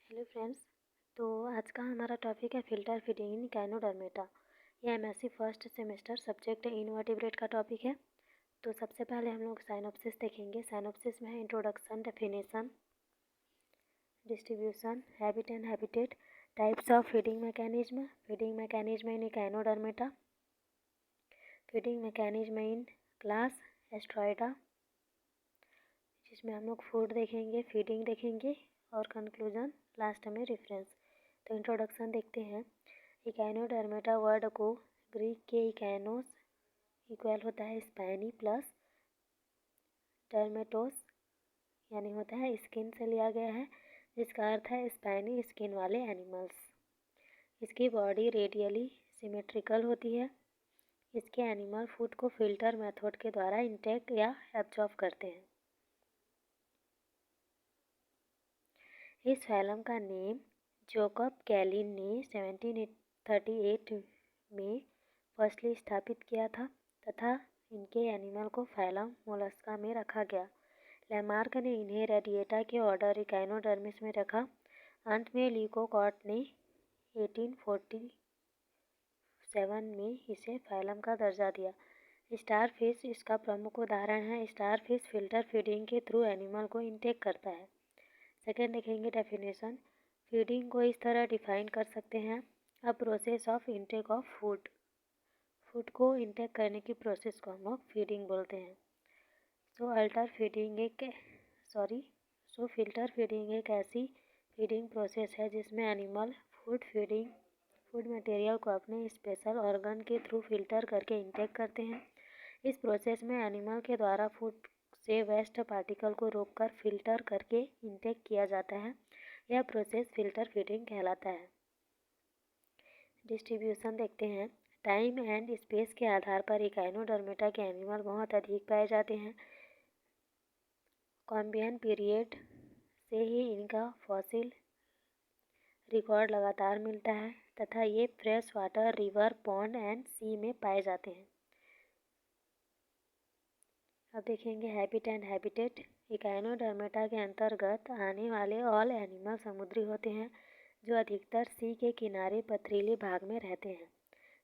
Hello friends. तो आज का हमारा टॉपिक है फिल्टर फीडिंग इन इक्यानोडर्मेटा। यह MSc first semester subject invertebrate का टॉपिक है। तो सबसे पहले हम लोग साइनोप्सिस देखेंगे। साइनोप्सिस में है introduction, definition, distribution, habit and habitat, types of feeding mechanism in Echinodermata, feeding mechanism in class Asteroidea, जिसमें हम लोग फूड देखेंगे, फीडिंग देखेंगे और कंक्लूजन लास्ट में रेफरेंस। तो इंट्रोडक्शन देखते हैं। इक्यानोडर्मेटा वर्ड को ग्रीक के इक्यानोस इक्वल होता है स्पाइनी प्लस डर्मेटोस यानी होता है स्किन से लिया गया है, जिसका अर्थ है स्पाइनी स्किन वाले एनिमल्स। इसकी बॉडी रेडियली सिमेट्रिकल होती है। इसके एनिमल फूड को फिल्टर मेथड के द्वारा इंटेक या एब्जॉर्ब करते हैं। इस फैलम का नेम जोकब कैलिन ने 1738 में फर्स्टली स्थापित किया था तथा इनके एनिमल को फैलम मोलस्का में रखा गया। लैमार्क ने इन्हें रेडिएटा के ऑर्डर इक्यानोडर्मिस में रखा। अंत में ल्यूकोकॉट ने 1847 में इसे फैलम का दर्जा दिया। स्टारफिश इसका प्रमुख उदाहरण है। स्टारफिश फिल्टर फीडिंग के थ्रू एनिमल को इंटेक करता है। सेकेंड देखेंगे डेफिनेशन। फीडिंग को इस तरह डिफाइन कर सकते हैं, a process of intake of food. Food को इंटेक करने की प्रोसेस को हम लोग फीडिंग बोलते हैं। फिल्टर फीडिंग एक ऐसी फीडिंग प्रोसेस है जिसमें एनिमल फूड मटेरियल को अपने स्पेशल ऑर्गन के थ्रू फिल्टर करके इंटेक करते हैं। इस प्रोसेस में एनिमल के द्वारा फूड से वेस्ट पार्टिकल को रोककर फिल्टर करके इंटेक किया जाता है। यह प्रोसेस फिल्टर फीडिंग कहलाता है। डिस्ट्रीब्यूशन देखते हैं। टाइम एंड स्पेस के आधार पर इक्यानोडर्मेटा के एनिमल बहुत अधिक पाए जाते हैं। कॉम्बियन पीरियड से ही इनका फॉसिल रिकॉर्ड लगातार मिलता है तथा ये fresh water, river, pond and sea में पाए जाते हैं। अब देखेंगे हैबिट एंड हैबिटेट। इक्यानोडर्मेटा के अंतर्गत आने वाले ऑल एनिमल समुद्री होते हैं जो अधिकतर सी के किनारे पथरीले भाग में रहते हैं।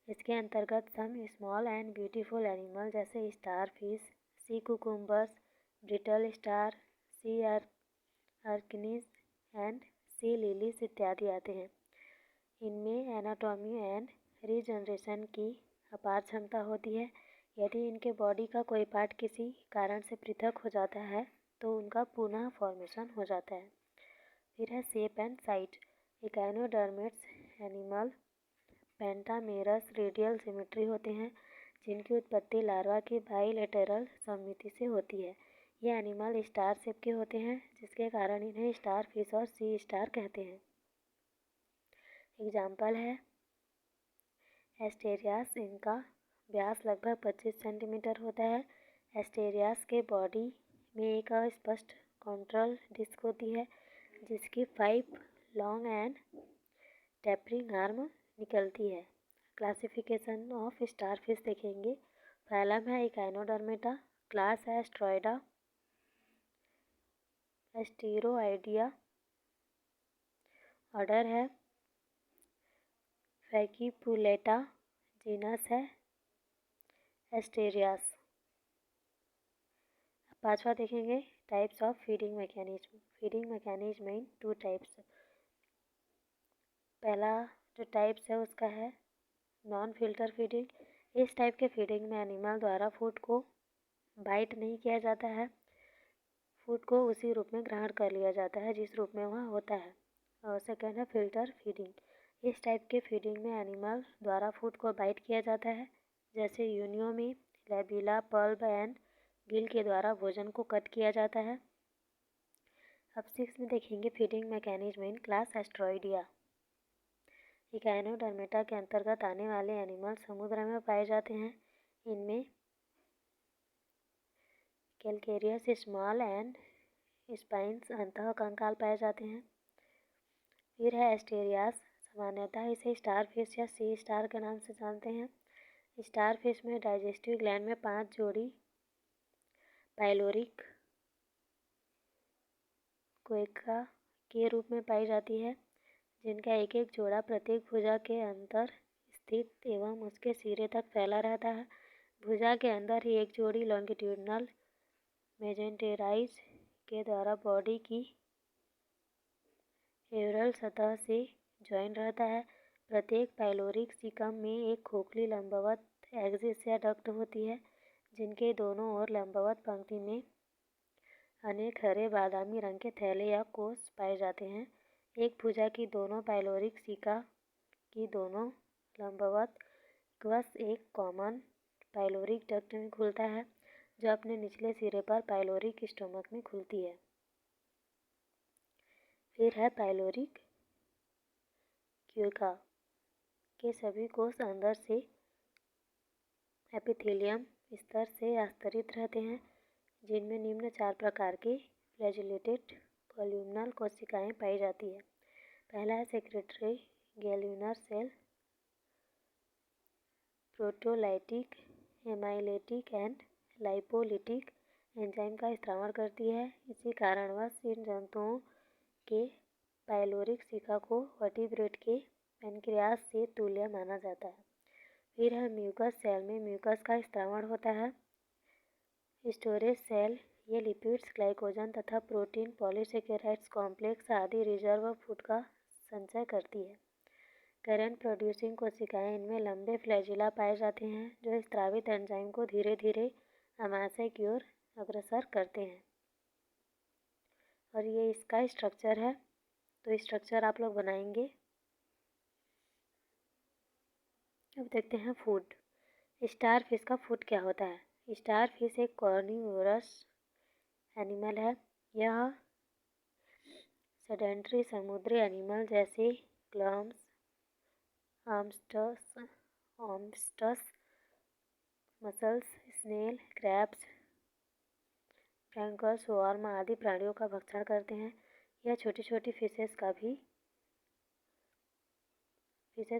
इसके अंतर्गत some small and beautiful animal जैसे star fish, sea cucumbers, brittle star, sea urchins and sea lilies इत्यादि आते हैं। इनमें एनाटॉमी एंड रीजनरेशन की अपार क्षमता होती है। यदि इनके बॉडी का कोई पार्ट किसी कारण से पृथक हो जाता है तो उनका पुनः फॉर्मेशन हो जाता है। फिर है shape and size. Echinoderms animal pentamerous radial symmetry होते हैं जिनकी उत्पत्ति लार्वा की बाइलेटरल सममिति से होती है। ये एनिमल स्टार शेप के होते हैं जिसके कारण इन्हें स्टार फिश और सी स्टार कहते हैं। एग्जाम्पल है एस्टेरियास। इनका व्यास लगभग 25 सेंटीमीटर होता है। एस्टेरियास के बॉडी में एक अस्पष्ट कॉन्ट्रल डिस्क होती है जिसकी 5 लॉन्ग एंड टेपरिंग आर्म निकलती है। क्लासिफिकेशन ऑफ स्टारफिश देखेंगे। फैलम है इक्यानोडर्मेटा, क्लास है एस्ट्रॉयडा, एस्टीरोआइडिया, ऑर्डर है फैकिपुलेटा, जीनस है एस्टेरियास। पांचवा देखेंगे types of feeding mechanism. Feeding mechanism in 2 types. पहला जो टाइप्स है उसका है नॉन फिल्टर फीडिंग। इस टाइप के फीडिंग में एनिमल द्वारा फूड को बाइट नहीं किया जाता है। फूड को उसी रूप में ग्रहण कर लिया जाता है जिस रूप में वह होता है। और सेकेंड है फिल्टर फीडिंग। इस टाइप के फीडिंग में एनिमल द्वारा फूड को बाइट किया जाता है, जैसे यूनियो में लैबिला, पल्ब एंड गिल के द्वारा भोजन को कट किया जाता है। अब 6 में देखेंगे फीडिंग मैकेनिज्म इन क्लास एस्ट्रॉयडिया। इक्यानोडर्मेटा के अंतर्गत आने वाले एनिमल समुद्र में पाए जाते हैं। इनमें कैलकेरियस स्मॉल एंड स्पाइंस अंतः कंकाल पाए जाते हैं। फिर है एस्टेरियास। सामान्यतः इसे स्टार फिश या सी स्टार के नाम से जानते हैं। स्टार फिश में डाइजेस्टिव ग्लैंड में 5 जोड़ी पाइलोरिक क्वेका के रूप में पाई जाती है, जिनका एक एक जोड़ा प्रत्येक भुजा के अंदर स्थित एवं उसके सिरे तक फैला रहता है। भुजा के अंदर ही एक जोड़ी लॉन्गिट्यूडनल मेजेंटेराइज के द्वारा बॉडी की एवरल सतह से ज्वाइन रहता है। प्रत्येक पाइलोरिक सीकम में एक खोखली लंबवत एक्सिस या डक्ट होती है, जिनके दोनों ओर लंबवत पंक्ति में अनेक हरे बादामी रंग के थैले या कोष पाए जाते हैं। एक भुजा की दोनों पाइलोरिक सीका की दोनों लंबवत वश एक कॉमन पाइलोरिक डक्ट में खुलता है, जो अपने निचले सिरे पर पाइलोरिक स्टोमक में खुलती है। फिर है पाइलोरिक क्यूका के सभी कोष अंदर से एपिथेलियम स्तर से आस्तरित रहते हैं, जिनमें निम्न 4 प्रकार के फ्लैजिलेटेड कॉल्यूमनल कोशिकाएं पाई जाती है। पहला है secretory glandular cell, proteolytic, amylolytic and lipolytic enzyme का स्त्रावण करती है। इसी कारणवश इन जंतुओं के पाइलोरिक शिखा को वर्टिब्रेट के पैनक्रियास से तुल्य माना जाता है। फिर है म्यूकस सेल में म्यूकस का स्त्रावण होता है। स्टोरेज सेल ये लिपिड्स, ग्लाइकोजन तथा प्रोटीन, पॉलीसेकेराइड्स कॉम्प्लेक्स आदि रिजर्व फूड का संचय करती है। करंट प्रोड्यूसिंग कोशिकाएं, इनमें लंबे फ्लैजिला पाए जाते हैं, जो स्त्रावित एंजाइम को धीरे धीरे अमाशय की ओर अग्रसर करते हैं। और ये इसका स्ट्रक्चर है, तो स्ट्रक्चर आप लोग बनाएंगे। अब देखते हैं फूड। स्टार फिश का फूड क्या होता है। स्टार फिश एक कॉर्निवोरस एनिमल है। यह सेडेंटरी समुद्री एनिमल जैसे clams, oysters, mussels, snail, crabs, फ्रैंकल्स, वर्म आदि प्राणियों का भक्षण करते हैं। यह छोटी छोटी फिशेस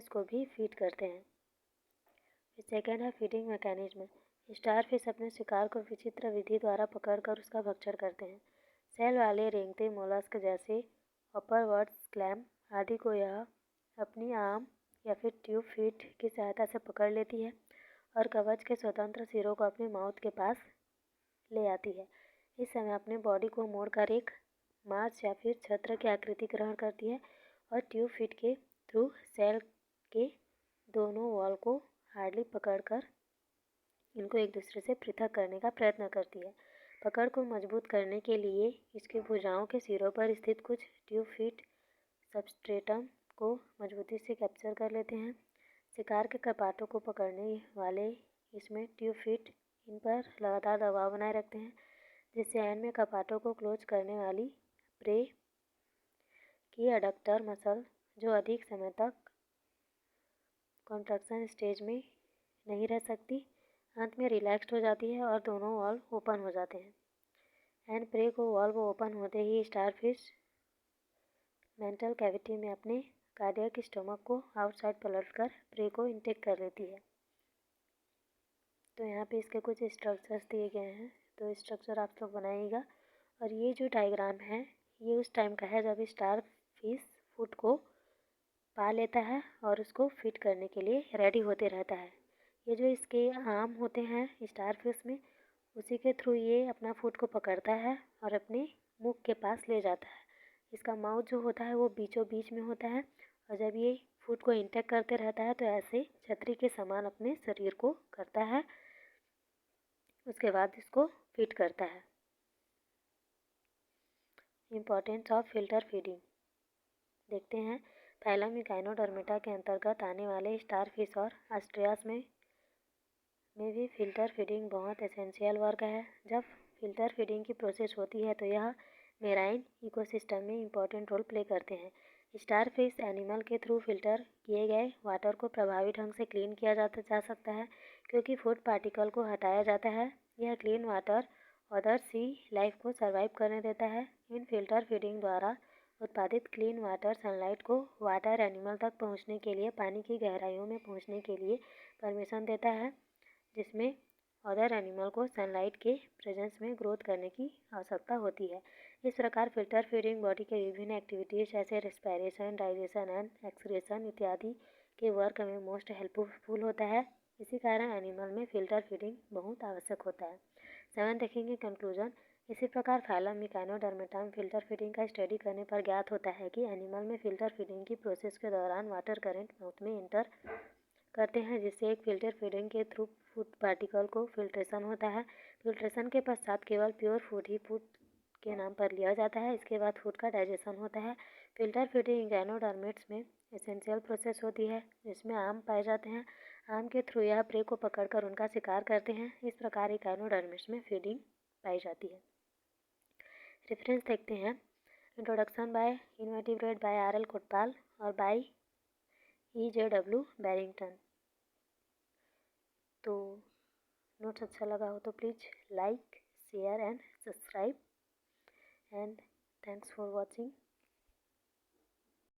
को भी फीड करते हैं। सेकेंड है फीडिंग मैकेनिज्म। स्टार फिश अपने शिकार को विचित्र विधि द्वारा पकड़कर उसका भक्षण करते हैं। सेल वाले रेंगते मोलस्क जैसे अपर क्लैम आदि को यह अपनी आर्म या फिर ट्यूब फीट की सहायता से पकड़ लेती है और कवच के स्वतंत्र सिरों को अपने माउथ के पास ले आती है। इस समय अपने बॉडी को मोड़कर एक मार्च या फिर छत्र की आकृति ग्रहण करती है और ट्यूब फीट के थ्रू सेल के दोनों वॉल को हार्डली पकड़कर इनको एक दूसरे से पृथक करने का प्रयत्न करती है। पकड़ को मजबूत करने के लिए इसकी भुजाओं के सिरों पर स्थित कुछ ट्यूब फीट सबस्ट्रेटम को मजबूती से कैप्चर कर लेते हैं। शिकार के कपाटों को पकड़ने वाले इसमें ट्यूब फीट इन पर लगातार दबाव बनाए रखते हैं, जिससे एंड में कपाटों को क्लोज करने वाली प्रे की अडक्टर मसल, जो अधिक समय तक कॉन्ट्रैक्शन स्टेज में नहीं रह सकती, अंत में रिलैक्स्ड हो जाती है और दोनों वॉल्व ओपन हो जाते हैं। एंड प्रे को वॉल्व ओपन होते ही स्टारफिश मेंटल कैविटी में अपने कार्डियक स्टोमक को आउटसाइड पलटकर प्रे को इंटेक कर लेती है। तो यहाँ पे इसके कुछ स्ट्रक्चर्स दिए गए हैं, तो स्ट्रक्चर आप लोग बनाइएगा। और ये जो डायग्राम है, ये उस टाइम का है जब स्टार फिश फूड को पा लेता है और उसको फिट करने के लिए रेडी होते रहता है। ये जो इसके आर्म होते हैं स्टार फिश में, उसी के थ्रू ये अपना फूड को पकड़ता है और अपने मुख के पास ले जाता है। इसका माउथ जो होता है वो बीचों बीच में होता है, और जब ये फूड को इंटेक करते रहता है तो ऐसे छतरी के समान अपने शरीर को करता है, उसके बाद इसको फीड करता है। इम्पोर्टेंस ऑफ फिल्टर फीडिंग देखते हैं। फाइलम इकाइनोडर्मेटा के अंतर्गत आने वाले स्टार फिश और ऑस्ट्रियास में भी फिल्टर फीडिंग बहुत एसेंशियल वर्क है। जब फिल्टर फीडिंग की प्रोसेस होती है तो यह मेराइन इकोसिस्टम में इम्पोर्टेंट रोल प्ले करते हैं। स्टार फिश एनिमल के थ्रू फिल्टर किए गए वाटर को प्रभावी ढंग से क्लीन किया जा सकता है, क्योंकि फूड पार्टिकल को हटाया जाता है। यह क्लीन वाटर अदर सी लाइफ को सर्वाइव करने देता है। इन फिल्टर फीडिंग द्वारा उत्पादित क्लीन वाटर सनलाइट को वाटर एनिमल तक पहुंचने के लिए पानी की गहराइयों में पहुंचने के लिए परमिशन देता है, जिसमें अदर एनिमल को सनलाइट के प्रेजेंस में ग्रोथ करने की आवश्यकता होती है। इस प्रकार फिल्टर फीडिंग बॉडी के विभिन्न एक्टिविटीज जैसे रेस्पिरेशन, डाइजेशन एंड एक्सक्रीशन इत्यादि के वर्क में मोस्ट हेल्पफुल होता है। इसी कारण एनिमल में फिल्टर फीडिंग बहुत आवश्यक होता है। 7 देखेंगे कंक्लूजन। इसी प्रकार फाइलम मेकानोडर्मेटा में फिल्टर फीडिंग का स्टडी करने पर ज्ञात होता है कि एनिमल में फिल्टर फीडिंग की प्रोसेस के दौरान वाटर करंट माउथ में एंटर करते हैं, जिससे एक फिल्टर फीडिंग के थ्रू फूड पार्टिकल को फिल्ट्रेशन होता है। फिल्ट्रेशन के पश्चात केवल प्योर फूड ही फूड के नाम पर लिया जाता है। इसके बाद फूड का डाइजेशन होता है। फिल्टर फीडिंग इगैनोडर्मेट्स में एसेंशियल प्रोसेस होती है, जिसमें आम पाए जाते हैं। आम के थ्रू यह प्रे को पकड़कर उनका शिकार करते हैं। इस प्रकार इगैनोडर्मेट्स में फीडिंग पाई जाती है। रेफरेंस देखते हैं। Introduction by invertebrate by R L Kotpal और बाय EJW बैरिंगटन। तो नोट्स अच्छा लगा हो तो please like, share and subscribe and thanks for watching.